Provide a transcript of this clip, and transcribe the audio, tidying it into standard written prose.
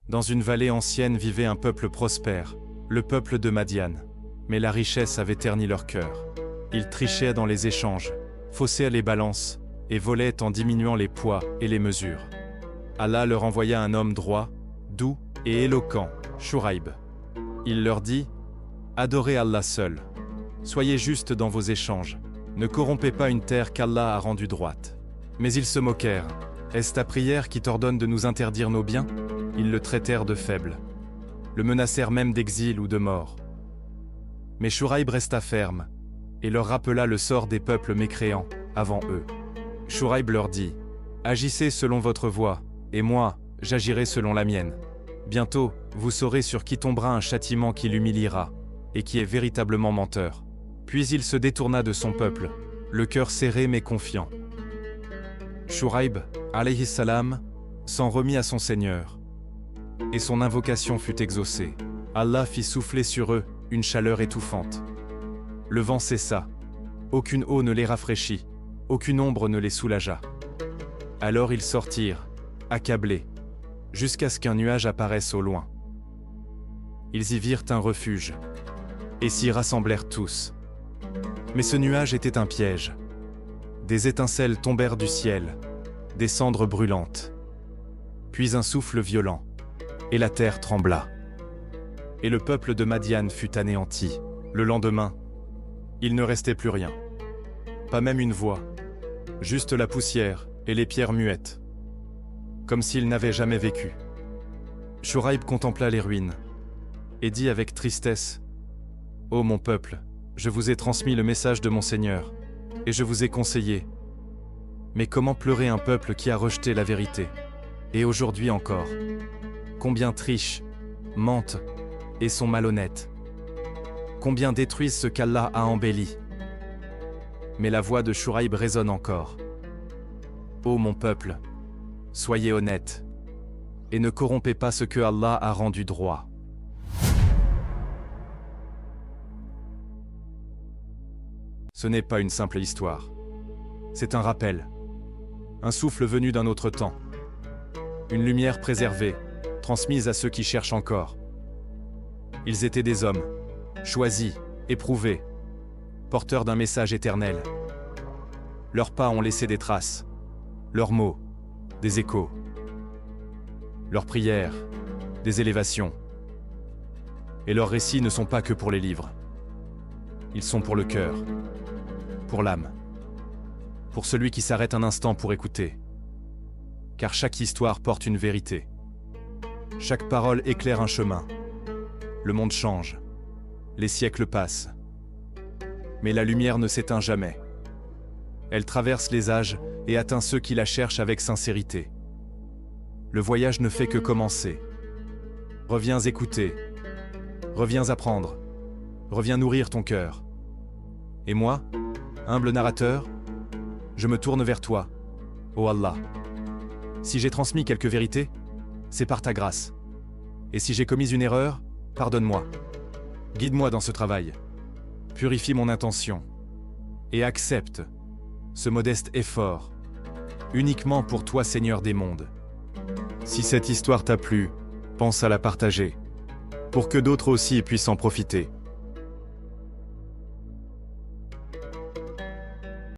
Dans une vallée ancienne vivait un peuple prospère, le peuple de Madian. Mais la richesse avait terni leur cœur. Ils trichaient dans les échanges, faussaient les balances, et volaient en diminuant les poids et les mesures. Allah leur envoya un homme droit, doux et éloquent, Shuraïb. Il leur dit « Adorez Allah seul. Soyez justes dans vos échanges. Ne corrompez pas une terre qu'Allah a rendue droite. » Mais ils se moquèrent. « Est-ce ta prière qui t'ordonne de nous interdire nos biens ?» Ils le traitèrent de faible. Le menacèrent même d'exil ou de mort. Mais Shuraïb resta ferme, et leur rappela le sort des peuples mécréants, avant eux. Shuraïb leur dit « Agissez selon votre voie, et moi, j'agirai selon la mienne. Bientôt, vous saurez sur qui tombera un châtiment qui l'humiliera, et qui est véritablement menteur. » Puis il se détourna de son peuple, le cœur serré mais confiant. Shuraïb, alayhi salam, s'en remit à son Seigneur. Et son invocation fut exaucée. Allah fit souffler sur eux une chaleur étouffante. Le vent cessa. Aucune eau ne les rafraîchit, aucune ombre ne les soulagea. Alors ils sortirent, accablés, jusqu'à ce qu'un nuage apparaisse au loin. Ils y virent un refuge, et s'y rassemblèrent tous. Mais ce nuage était un piège. Des étincelles tombèrent du ciel, des cendres brûlantes. Puis un souffle violent, et la terre trembla. Et le peuple de Madian fut anéanti. Le lendemain, il ne restait plus rien. Pas même une voix, juste la poussière et les pierres muettes, comme s'ils n'avaient jamais vécu. Shuraïb contempla les ruines, et dit avec tristesse « Ô mon peuple, je vous ai transmis le message de mon Seigneur, et je vous ai conseillé. Mais comment pleurer un peuple qui a rejeté la vérité? Et aujourd'hui encore, combien trichent, mentent et sont malhonnêtes? Combien détruisent ce qu'Allah a embelli? » Mais la voix de Shuraïb résonne encore. « Ô mon peuple, soyez honnêtes, et ne corrompez pas ce que Allah a rendu droit. » Ce n'est pas une simple histoire. C'est un rappel, un souffle venu d'un autre temps, une lumière préservée, transmise à ceux qui cherchent encore. Ils étaient des hommes, choisis, éprouvés, porteurs d'un message éternel. Leurs pas ont laissé des traces, leurs mots, des échos, leurs prières, des élévations. Et leurs récits ne sont pas que pour les livres. Ils sont pour le cœur, pour l'âme, pour celui qui s'arrête un instant pour écouter. Car chaque histoire porte une vérité. Chaque parole éclaire un chemin. Le monde change, les siècles passent. Mais la lumière ne s'éteint jamais. Elle traverse les âges et atteint ceux qui la cherchent avec sincérité. Le voyage ne fait que commencer. Reviens écouter, reviens apprendre, reviens nourrir ton cœur. Et moi, humble narrateur, je me tourne vers toi, ô Allah. Si j'ai transmis quelques vérités, c'est par ta grâce. Et si j'ai commis une erreur, pardonne-moi. Guide-moi dans ce travail. Purifie mon intention. Et accepte ce modeste effort, uniquement pour toi, Seigneur des mondes. Si cette histoire t'a plu, pense à la partager, pour que d'autres aussi puissent en profiter.